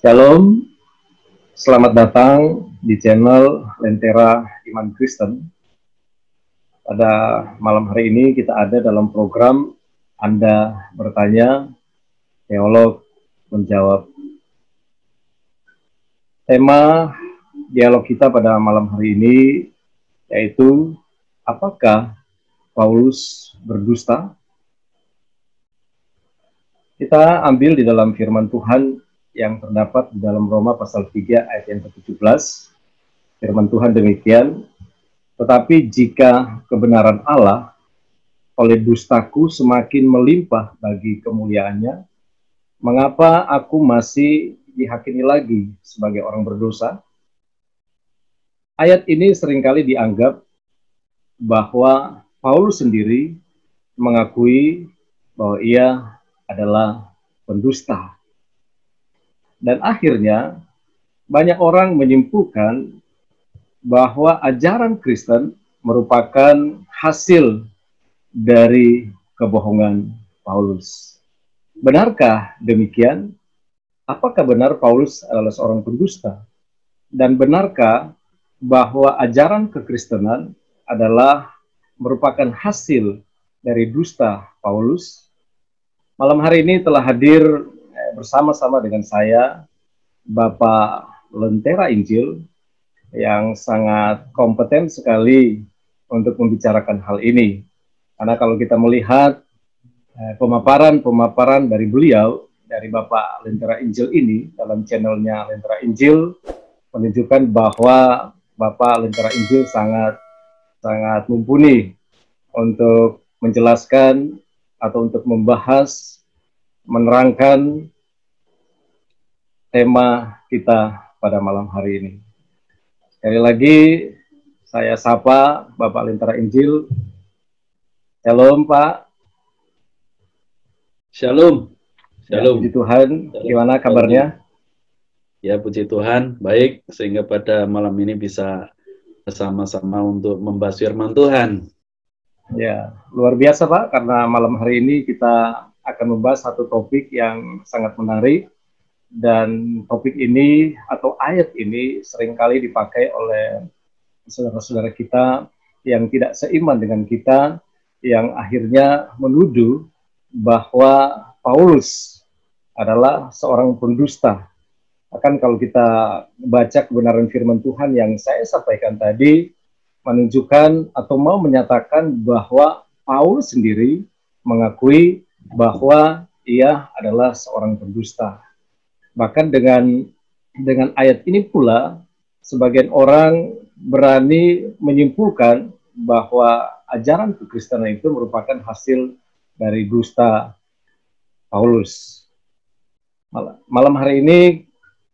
Shalom, selamat datang di channel Lentera Iman Kristen. Pada malam hari ini kita ada dalam program Anda Bertanya, Teolog Menjawab. Tema dialog kita pada malam hari ini yaitu, apakah Paulus berdusta? Kita ambil di dalam firman Tuhan yang terdapat di dalam Roma pasal 3 ayat yang ke-17. Firman Tuhan demikian, tetapi jika kebenaran Allah oleh dustaku semakin melimpah bagi kemuliaannya, mengapa aku masih dihakimi lagi sebagai orang berdosa? Ayat ini seringkali dianggap bahwa Paulus sendiri mengakui bahwa ia adalah pendusta. Dan akhirnya banyak orang menyimpulkan bahwa ajaran Kristen merupakan hasil dari kebohongan Paulus. Benarkah demikian? Apakah benar Paulus adalah seorang pendusta? Dan benarkah bahwa ajaran kekristenan adalah merupakan hasil dari dusta Paulus? Malam hari ini telah hadir bersama-sama dengan saya, Bapak Lentera Injil, yang sangat kompeten sekali untuk membicarakan hal ini. Karena kalau kita melihat pemaparan dari beliau, dari Bapak Lentera Injil ini, dalam channelnya Lentera Injil, menunjukkan bahwa Bapak Lentera Injil sangat mumpuni untuk menjelaskan atau untuk membahas, menerangkan tema kita pada malam hari ini. Sekali lagi saya sapa Bapak Lentera Injil. Shalom Pak. Shalom. Shalom. Ya, puji Tuhan. Gimana kabarnya? Ya, puji Tuhan. Baik, sehingga pada malam ini bisa bersama-sama untuk membahas firman Tuhan. Ya, luar biasa Pak, karena malam hari ini kita akan membahas satu topik yang sangat menarik. Dan topik ini atau ayat ini seringkali dipakai oleh saudara-saudara kita yang tidak seiman dengan kita, yang akhirnya menuduh bahwa Paulus adalah seorang pendusta. Bahkan kalau kita baca kebenaran firman Tuhan yang saya sampaikan tadi, menunjukkan atau mau menyatakan bahwa Paulus sendiri mengakui bahwa ia adalah seorang pendusta. Bahkan dengan ayat ini pula, sebagian orang berani menyimpulkan bahwa ajaran kekristenan itu merupakan hasil dari dusta Paulus. Malam hari ini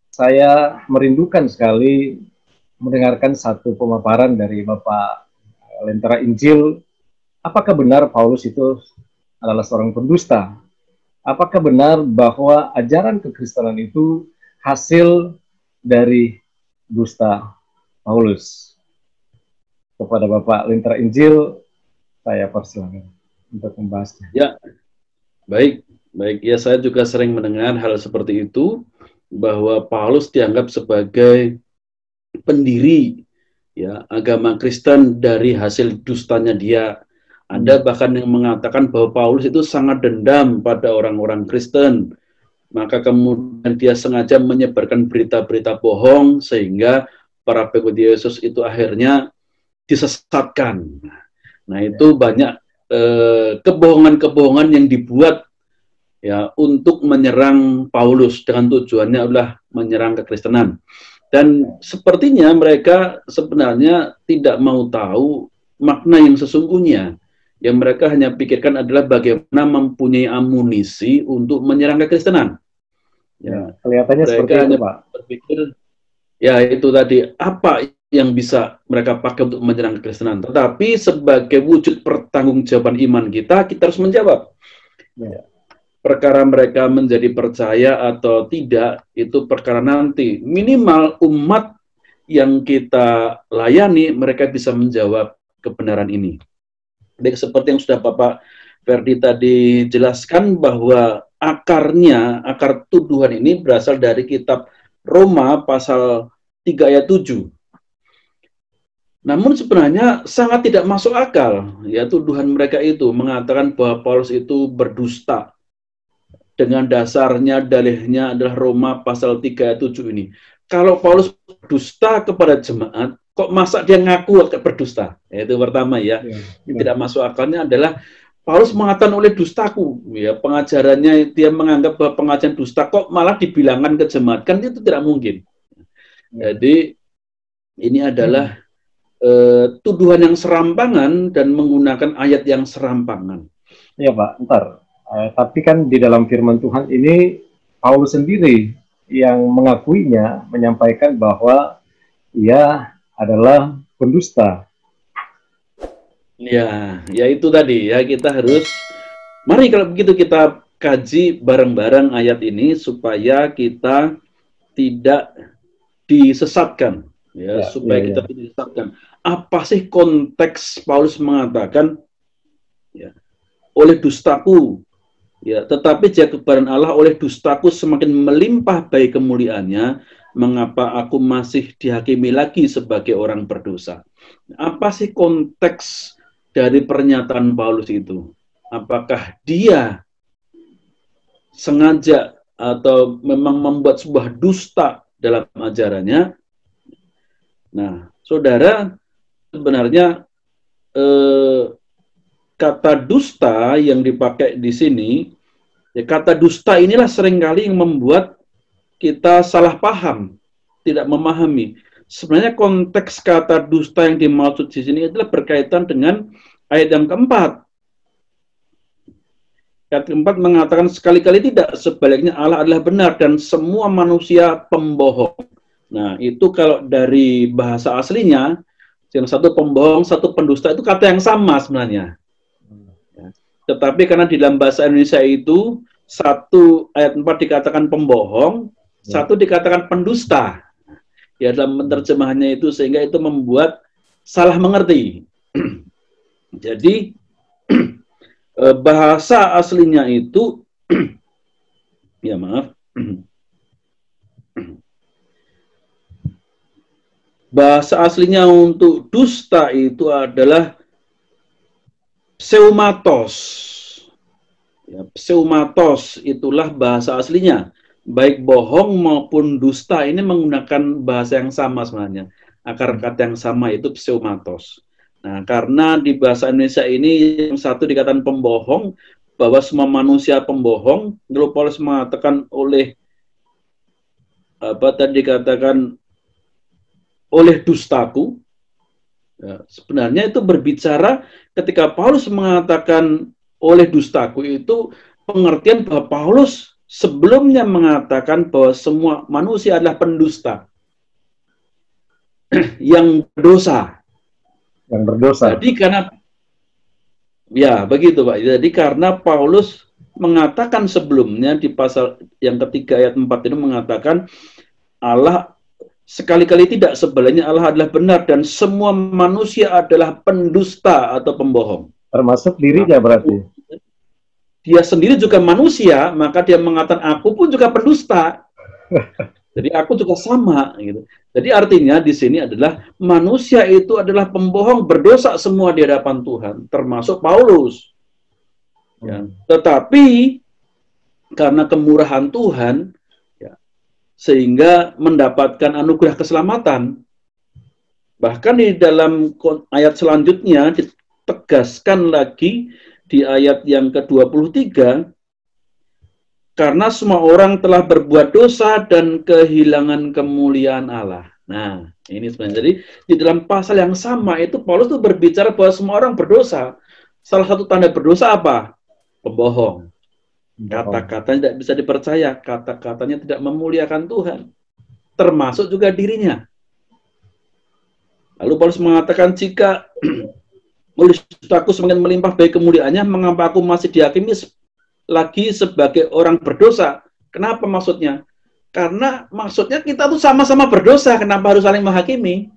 saya merindukan sekali mendengarkan satu pemaparan dari Bapak Lentera Injil. Apakah benar Paulus itu adalah seorang pendusta? Apakah benar bahwa ajaran kekristenan itu hasil dari dusta Paulus? Kepada Bapak Lentera Injil, saya persilakan untuk membahasnya. Ya, baik. Ya, saya juga sering mendengar hal seperti itu, bahwa Paulus dianggap sebagai pendiri ya agama Kristen dari hasil dustanya dia. Ada bahkan yang mengatakan bahwa Paulus itu sangat dendam pada orang-orang Kristen. Maka kemudian dia sengaja menyebarkan berita-berita bohong sehingga para pengikut Yesus itu akhirnya disesatkan. Nah, itu banyak kebohongan-kebohongan yang dibuat ya untuk menyerang Paulus, dengan tujuannya adalah menyerang kekristenan. Dan sepertinya mereka sebenarnya tidak mau tahu makna yang sesungguhnya. Yang mereka hanya pikirkan adalah bagaimana mempunyai amunisi untuk menyerang kekristenan. Ya, kelihatannya mereka seperti hanya itu, Pak. Berpikir, ya itu tadi, apa yang bisa mereka pakai untuk menyerang kekristenan. Tetapi sebagai wujud pertanggungjawaban iman kita harus menjawab. Ya. Perkara mereka menjadi percaya atau tidak, itu perkara nanti. Minimal umat yang kita layani, mereka bisa menjawab kebenaran ini. Baik, seperti yang sudah Bapak Ferdi tadi jelaskan, bahwa akar tuduhan ini berasal dari kitab Roma pasal 3 ayat 7. Namun sebenarnya sangat tidak masuk akal, ya tuduhan mereka itu mengatakan bahwa Paulus itu berdusta. Dengan dasarnya, dalihnya adalah Roma pasal 3 ayat 7 ini. Kalau Paulus berdusta kepada jemaat, kok masa dia ngaku berdusta? Itu pertama ya. Yang tidak masuk akalnya adalah Paulus mengatakan oleh dustaku, ya pengajarannya dia menganggap bahwa pengajaran dusta kok malah dibilangkan ke jemaat, kan itu tidak mungkin. Jadi ini adalah tuduhan yang serampangan dan menggunakan ayat yang serampangan. Ya Pak, ntar. Tapi kan di dalam firman Tuhan ini Paulus sendiri yang mengakuinya, menyampaikan bahwa ia adalah pendusta. Ya itu tadi ya, kita harus, mari kalau begitu kita kaji bareng-bareng ayat ini supaya kita tidak disesatkan, ya supaya kita tidak disesatkan. Apa sih konteks Paulus mengatakan, ya, oleh dustaku, ya, tetapi jika kebenaran Allah oleh dustaku semakin melimpah baik kemuliaannya, mengapa aku masih dihakimi lagi sebagai orang berdosa? Apa sih konteks dari pernyataan Paulus itu? Apakah dia sengaja atau memang membuat sebuah dusta dalam ajarannya? Nah, saudara, sebenarnya kata dusta yang dipakai di sini, ya, kata dusta inilah seringkali yang membuat kita salah paham, tidak memahami. Sebenarnya konteks kata dusta yang dimaksud di sini adalah berkaitan dengan ayat yang keempat. Ayat keempat mengatakan sekali-kali tidak, sebaliknya Allah adalah benar dan semua manusia pembohong. Nah, itu kalau dari bahasa aslinya, yang satu pembohong, satu pendusta, itu kata yang sama sebenarnya. Tetapi karena di dalam bahasa Indonesia itu, satu ayat 4 dikatakan pembohong, satu dikatakan pendusta. Ya, dalam penerjemahannya itu, sehingga itu membuat salah mengerti. Jadi, bahasa aslinya itu, ya maaf, bahasa aslinya untuk dusta itu adalah pseumatos. Ya, pseumatos itulah bahasa aslinya. Baik bohong maupun dusta ini menggunakan bahasa yang sama sebenarnya. Akar kata yang sama itu pseumatos. Nah, karena di bahasa Indonesia ini yang satu dikatakan pembohong, bahwa semua manusia pembohong, lalu Paulus mengatakan oleh apa tadi dikatakan oleh dustaku. Ya, sebenarnya itu berbicara ketika Paulus mengatakan oleh dustaku itu pengertian bahwa Paulus sebelumnya mengatakan bahwa semua manusia adalah pendusta yang berdosa. Yang berdosa. Jadi karena, ya begitu Pak, jadi karena Paulus mengatakan sebelumnya di pasal yang ketiga ayat 4 ini mengatakan Allah sekali-kali tidak, sebaliknya Allah adalah benar dan semua manusia adalah pendusta atau pembohong. Termasuk dirinya berarti. Dia sendiri juga manusia, maka dia mengatakan aku pun juga pendusta. Jadi aku juga sama gitu. Jadi artinya di sini adalah manusia itu adalah pembohong, berdosa semua di hadapan Tuhan, termasuk Paulus. Ya. Tetapi karena kemurahan Tuhan, ya, sehingga mendapatkan anugerah keselamatan. Bahkan di dalam ayat selanjutnya ditegaskan lagi di ayat yang ke-23, karena semua orang telah berbuat dosa dan kehilangan kemuliaan Allah. Nah, ini sebenarnya. Jadi, di dalam pasal yang sama itu, Paulus itu berbicara bahwa semua orang berdosa. Salah satu tanda berdosa apa? Pembohong. Kata-katanya tidak bisa dipercaya. Kata-katanya tidak memuliakan Tuhan. Termasuk juga dirinya. Lalu Paulus mengatakan, jika oleh dustaku semakin melimpah baik kemuliaannya, mengapa aku masih dihakimi lagi sebagai orang berdosa? Kenapa maksudnya? Karena maksudnya kita tuh sama-sama berdosa, kenapa harus saling menghakimi?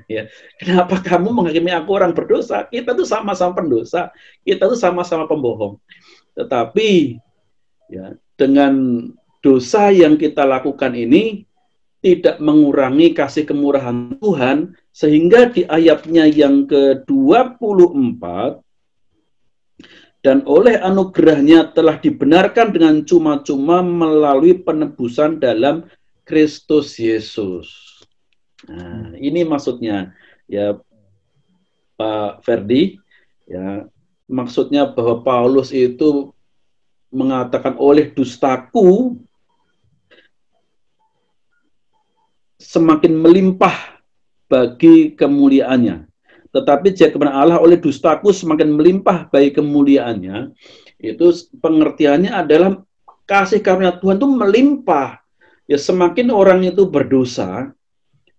Ya, kenapa kamu menghakimi aku orang berdosa? Kita tuh sama-sama pendosa, kita tuh sama-sama pembohong. Tetapi ya, dengan dosa yang kita lakukan ini, tidak mengurangi kasih kemurahan Tuhan, sehingga di ayatnya yang ke-24, dan oleh anugerahnya telah dibenarkan dengan cuma-cuma melalui penebusan dalam Kristus Yesus. Nah, ini maksudnya, ya Pak Ferdi, ya maksudnya bahwa Paulus itu mengatakan oleh dustaku semakin melimpah bagi kemuliaannya. Tetapi jika kebenaran Allah oleh dustaku semakin melimpah bagi kemuliaannya, itu pengertiannya adalah kasih karunia Tuhan itu melimpah. Ya, semakin orang itu berdosa,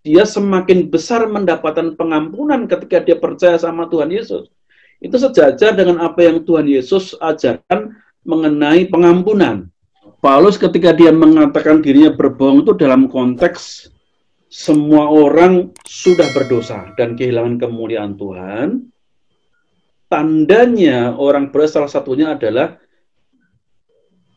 dia semakin besar mendapatkan pengampunan ketika dia percaya sama Tuhan Yesus. Itu sejajar dengan apa yang Tuhan Yesus ajarkan mengenai pengampunan. Paulus ketika dia mengatakan dirinya berbohong itu dalam konteks semua orang sudah berdosa dan kehilangan kemuliaan Tuhan. Tandanya orang berdosa salah satunya adalah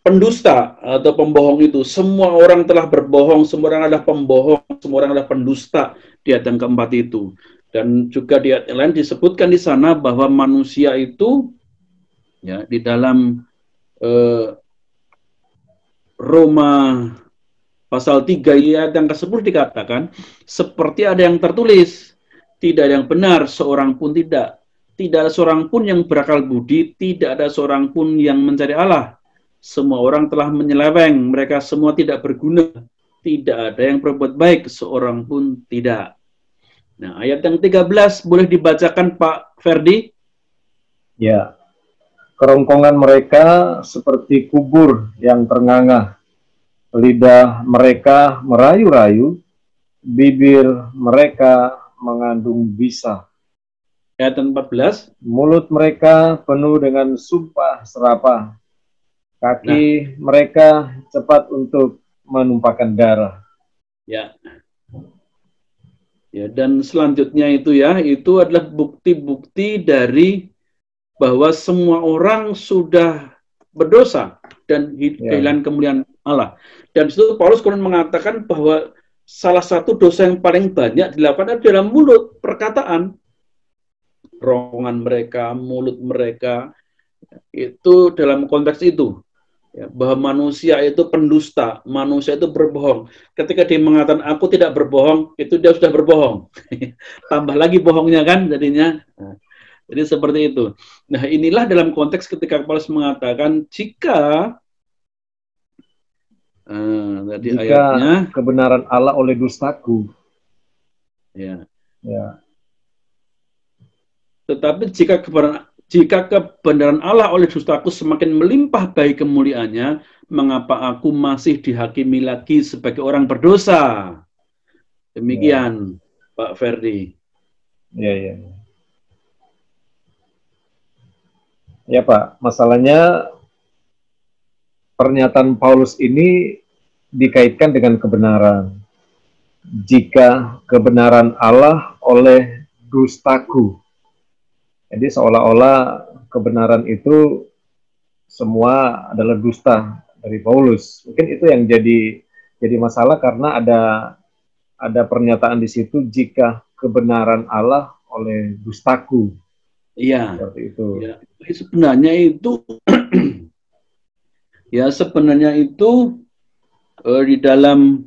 pendusta atau pembohong itu. Semua orang telah berbohong, semua orang adalah pembohong, semua orang adalah pendusta di ayat yang keempat itu. Dan juga di ayat yang lain disebutkan di sana bahwa manusia itu, ya, di dalam Roma pasal 3 ayat yang ke-10 dikatakan, seperti ada yang tertulis, tidak ada yang benar, seorang pun tidak. Tidak ada seorang pun yang berakal budi, tidak ada seorang pun yang mencari Allah. Semua orang telah menyeleweng, mereka semua tidak berguna. Tidak ada yang berbuat baik, seorang pun tidak. Nah, ayat yang 13 boleh dibacakan Pak Ferdi? Ya. Kerongkongan mereka seperti kubur yang ternganga. Lidah mereka merayu-rayu, bibir mereka mengandung bisa. Ayat 14. Mulut mereka penuh dengan sumpah serapah. Kaki mereka cepat untuk menumpahkan darah. Ya. Ya, dan selanjutnya itu ya, itu adalah bukti-bukti dari bahwa semua orang sudah berdosa dan kehilangan kemuliaan Allah. Dan itu Paulus kemudian mengatakan bahwa salah satu dosa yang paling banyak dilakukan adalah mulut, perkataan. Rongan mereka, mulut mereka, itu dalam konteks itu. Ya, bahwa manusia itu pendusta, manusia itu berbohong. Ketika dia mengatakan aku tidak berbohong, itu dia sudah berbohong. Tambah lagi bohongnya kan jadinya. Jadi seperti itu. Nah, inilah dalam konteks ketika Paulus mengatakan jika tadi ayatnya kebenaran Allah oleh dustaku. Ya. Ya. Tetapi jika kebenaran Allah oleh dustaku semakin melimpah bagi kemuliaannya, mengapa aku masih dihakimi lagi sebagai orang berdosa? Demikian, Pak Ferdi. Ya. Ya Pak, masalahnya pernyataan Paulus ini dikaitkan dengan kebenaran. Jika kebenaran Allah oleh dustaku. Jadi seolah-olah kebenaran itu semua adalah dusta dari Paulus. Mungkin itu yang jadi masalah karena ada pernyataan di situ jika kebenaran Allah oleh dustaku. Iya. Seperti itu. Ya, sebenarnya itu ya sebenarnya itu di dalam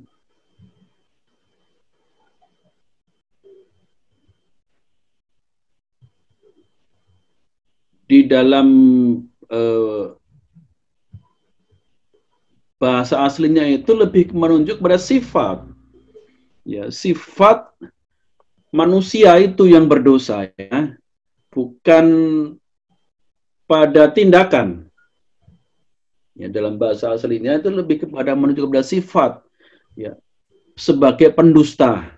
bahasa aslinya itu lebih menunjuk pada sifat. Ya, sifat manusia itu yang berdosa ya, bukan pada tindakan. Ya, dalam bahasa aslinya itu lebih kepada menunjuk kepada sifat ya, sebagai pendusta.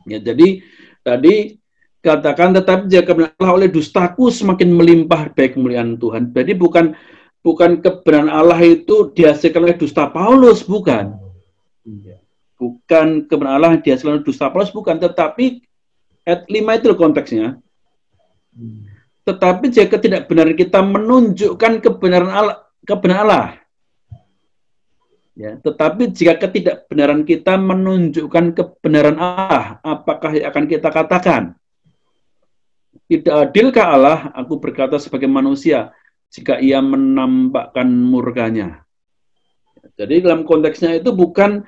Ya, jadi tadi katakan tetapi jika kebenaran Allah oleh dustaku semakin melimpah baik kemuliaan Tuhan. Jadi bukan kebenaran Allah itu dihasilkan oleh dusta Paulus, bukan. Bukan kebenaran Allah dihasilkan oleh dusta Paulus, bukan. Tetapi ayat 5 itu konteksnya. Tetapi jika tidak benar kita menunjukkan kebenaran Allah, Ya, tetapi jika ketidakbenaran kita menunjukkan kebenaran Allah, apakah yang akan kita katakan? Tidak adilkah Allah, aku berkata sebagai manusia, jika ia menampakkan murkanya? Jadi dalam konteksnya itu bukan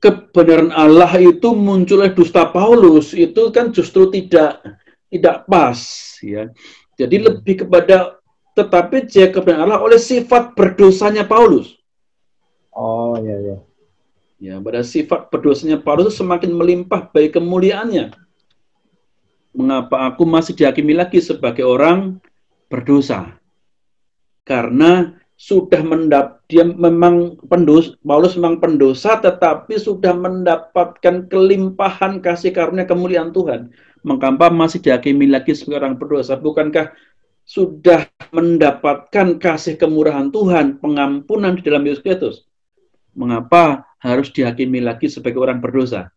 kebenaran Allah itu muncul oleh dusta Paulus, itu kan justru tidak pas, ya. Jadi lebih kepada, tetapi jika kebenaran Allah oleh sifat berdosanya Paulus. Oh, ya, ya. Ya, pada sifat berdosanya Paulus semakin melimpah baik kemuliaannya. Mengapa aku masih dihakimi lagi sebagai orang berdosa? Karena sudah dia memang pendosa, Paulus memang pendosa, tetapi sudah mendapatkan kelimpahan kasih karunia kemuliaan Tuhan. Mengapa masih dihakimi lagi sebagai orang berdosa? Bukankah sudah mendapatkan kasih kemurahan Tuhan, pengampunan di dalam Yesus Kristus? Mengapa harus dihakimi lagi sebagai orang berdosa?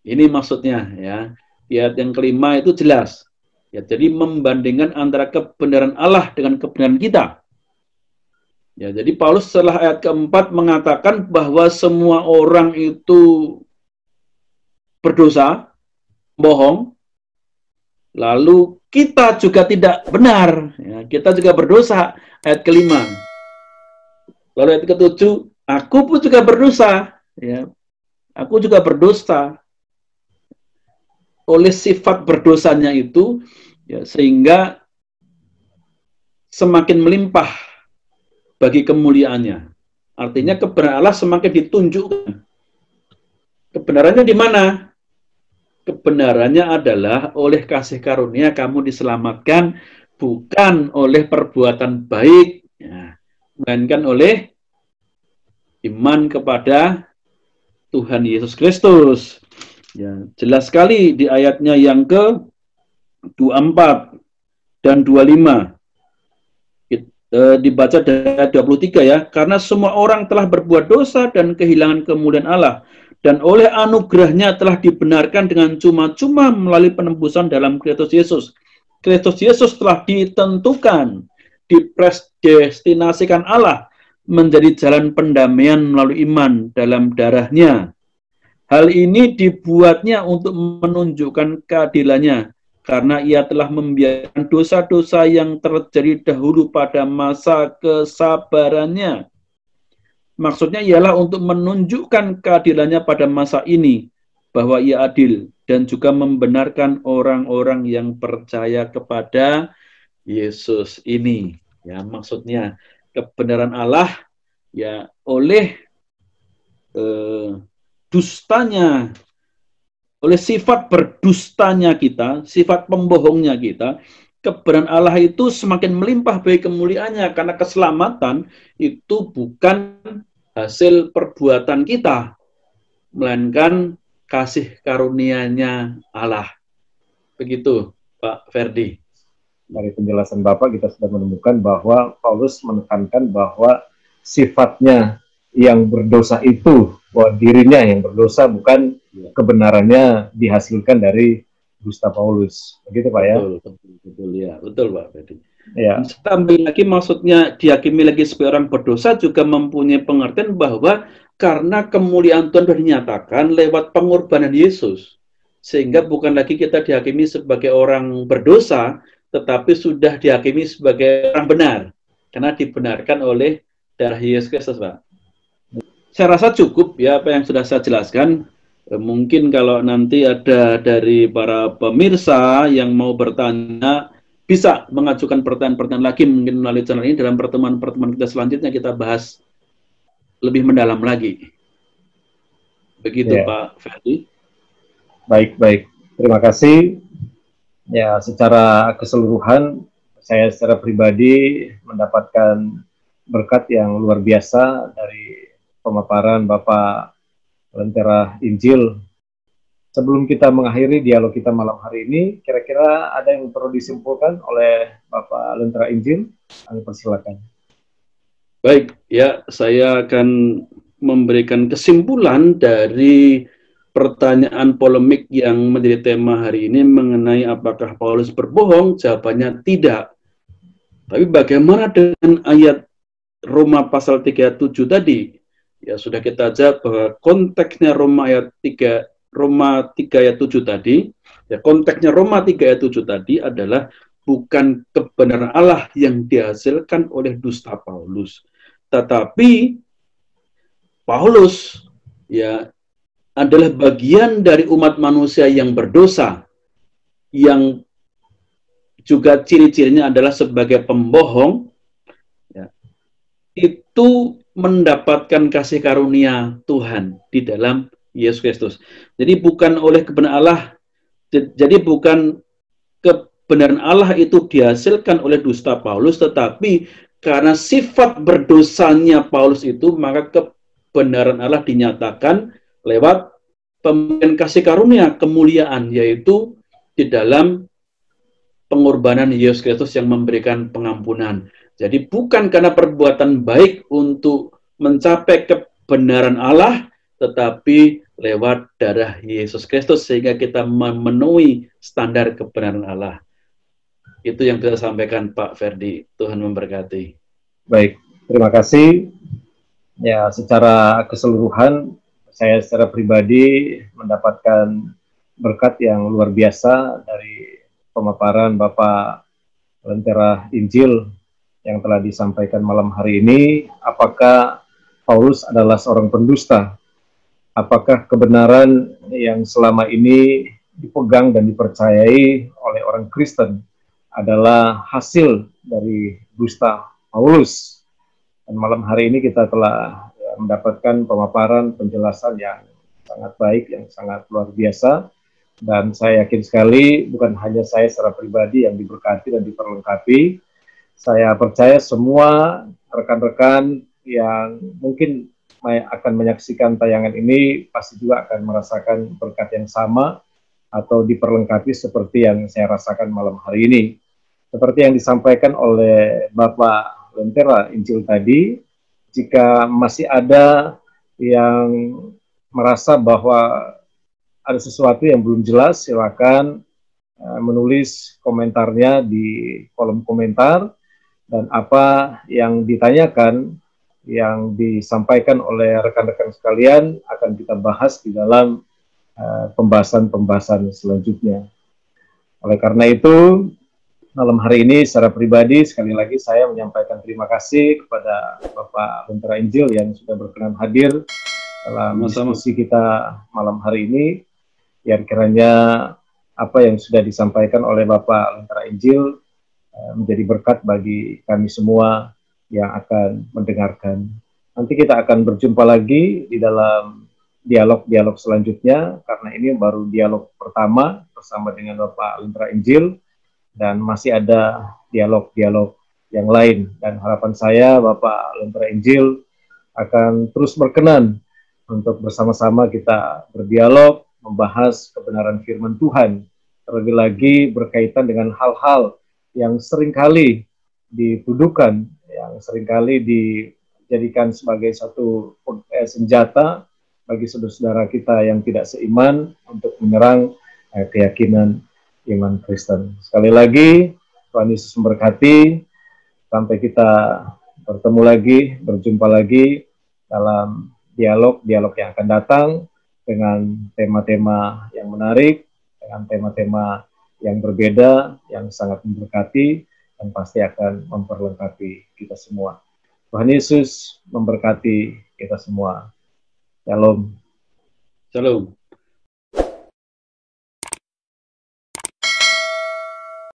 Ini maksudnya, ya. Ayat yang kelima itu jelas. Ya, jadi membandingkan antara kebenaran Allah dengan kebenaran kita. Ya, jadi Paulus setelah ayat keempat mengatakan bahwa semua orang itu berdosa, bohong, lalu kita juga tidak benar. Ya, kita juga berdosa. Ayat kelima. Lalu ayat ketujuh, aku pun juga berdosa. Ya, aku juga berdosa. Oleh sifat berdosanya itu, ya, sehingga semakin melimpah bagi kemuliaannya. Artinya kebenaran Allah semakin ditunjukkan. Kebenarannya di mana? Kebenarannya adalah oleh kasih karunia kamu diselamatkan, bukan oleh perbuatan baik, ya, melainkan oleh iman kepada Tuhan Yesus Kristus. Ya, jelas sekali di ayatnya yang ke-24 dan 25. Dibaca dari ayat 23, ya. Karena semua orang telah berbuat dosa dan kehilangan kemuliaan Allah, dan oleh anugerahnya telah dibenarkan dengan cuma-cuma melalui penembusan dalam Kristus Yesus. Kristus Yesus telah ditentukan, dipredestinasikan Allah menjadi jalan pendamaian melalui iman dalam darahnya. Hal ini dibuatnya untuk menunjukkan keadilannya, karena ia telah membiarkan dosa-dosa yang terjadi dahulu pada masa kesabarannya. Maksudnya ialah untuk menunjukkan keadilannya pada masa ini, bahwa ia adil dan juga membenarkan orang-orang yang percaya kepada Yesus ini. Ya, maksudnya kebenaran Allah, ya, oleh dustanya, oleh sifat berdustanya kita, sifat pembohongnya kita, kebenaran Allah itu semakin melimpah bagi kemuliaannya, karena keselamatan itu bukan hasil perbuatan kita, melainkan kasih karunia-Nya Allah. Begitu, Pak Ferdi. Dari penjelasan Bapak kita sudah menemukan bahwa Paulus menekankan bahwa sifatnya yang berdosa itu, bahwa dirinya yang berdosa, bukan kebenarannya dihasilkan dari dusta Paulus. Begitu, Pak, ya? Betul, ya. Betul, Pak Ferdi. Ya. Sambil lagi maksudnya dihakimi lagi sebagai orang berdosa juga mempunyai pengertian bahwa karena kemuliaan Tuhan sudah dinyatakan lewat pengorbanan Yesus, sehingga bukan lagi kita dihakimi sebagai orang berdosa, tetapi sudah dihakimi sebagai orang benar, karena dibenarkan oleh darah Yesus Kristus, Pak. Saya rasa cukup, ya, apa yang sudah saya jelaskan. Mungkin kalau nanti ada dari para pemirsa yang mau bertanya, bisa mengajukan pertanyaan-pertanyaan lagi mungkin melalui channel ini. Dalam pertemuan-pertemuan kita selanjutnya kita bahas lebih mendalam lagi. Begitu, Pak Ferdi. Baik. Terima kasih. Ya, secara keseluruhan saya secara pribadi mendapatkan berkat yang luar biasa dari pemaparan Bapak Lentera Injil. Sebelum kita mengakhiri dialog kita malam hari ini, kira-kira ada yang perlu disimpulkan oleh Bapak Lentera Injil? Kami persilakan. Baik, ya, saya akan memberikan kesimpulan dari pertanyaan polemik yang menjadi tema hari ini mengenai apakah Paulus berbohong. Jawabannya tidak. Tapi bagaimana dengan ayat Roma pasal 37 tadi, ya sudah kita jawab bahwa konteksnya Roma ayat 3, Roma 3 ayat 7 tadi, ya konteksnya Roma 3 ayat 7 tadi adalah bukan kebenaran Allah yang dihasilkan oleh dusta Paulus, tetapi Paulus ya adalah bagian dari umat manusia yang berdosa, yang juga ciri-cirinya adalah sebagai pembohong, ya, itu mendapatkan kasih karunia Tuhan di dalam Yesus Kristus. Jadi bukan oleh kebenaran Allah, jadi bukan kebenaran Allah itu dihasilkan oleh dusta Paulus, tetapi karena sifat berdosanya Paulus itu, maka kebenaran Allah dinyatakan lewat pemberian kasih karunia kemuliaan, yaitu di dalam pengorbanan Yesus Kristus yang memberikan pengampunan. Jadi bukan karena perbuatan baik untuk mencapai kebenaran Allah, tetapi lewat darah Yesus Kristus sehingga kita memenuhi standar kebenaran Allah. Itu yang bisa sampaikan Pak Ferdi. Tuhan memberkati. Baik, terima kasih. Ya, secara keseluruhan saya secara pribadi mendapatkan berkat yang luar biasa dari pemaparan Bapak Lentera Injil yang telah disampaikan malam hari ini. Apakah Paulus adalah seorang pendusta? Apakah kebenaran yang selama ini dipegang dan dipercayai oleh orang Kristen adalah hasil dari dusta Paulus? Dan malam hari ini kita telah mendapatkan pemaparan penjelasan yang sangat baik, yang sangat luar biasa. Dan saya yakin sekali bukan hanya saya secara pribadi yang diberkati dan diperlengkapi. Saya percaya semua rekan-rekan yang mungkin akan menyaksikan tayangan ini pasti juga akan merasakan berkat yang sama atau diperlengkapi seperti yang saya rasakan malam hari ini. Seperti yang disampaikan oleh Bapak Lentera Injil tadi, jika masih ada yang merasa bahwa ada sesuatu yang belum jelas, silakan menulis komentarnya di kolom komentar, dan apa yang ditanyakan, yang disampaikan oleh rekan-rekan sekalian akan kita bahas di dalam pembahasan-pembahasan selanjutnya. Oleh karena itu, malam hari ini secara pribadi sekali lagi saya menyampaikan terima kasih kepada Bapak Lentera Injil yang sudah berkenan hadir dalam diskusi kita malam hari ini. Yang kiranya apa yang sudah disampaikan oleh Bapak Lentera Injil menjadi berkat bagi kami semua yang akan mendengarkan. Nanti kita akan berjumpa lagi di dalam dialog-dialog selanjutnya, karena ini baru dialog pertama bersama dengan Bapak Lentera Injil, dan masih ada dialog-dialog yang lain. Dan harapan saya Bapak Lentera Injil akan terus berkenan untuk bersama-sama kita berdialog, membahas kebenaran firman Tuhan, terlebih lagi berkaitan dengan hal-hal yang seringkali dituduhkan, yang seringkali dijadikan sebagai satu senjata bagi saudara-saudara kita yang tidak seiman untuk menyerang keyakinan iman Kristen. Sekali lagi, Tuhan Yesus memberkati. Sampai kita bertemu lagi, berjumpa lagi dalam dialog-dialog yang akan datang dengan tema-tema yang menarik, dengan tema-tema yang berbeda, yang sangat memberkati, dan pasti akan memperlengkapi kita semua. Tuhan Yesus memberkati kita semua. Shalom. Shalom.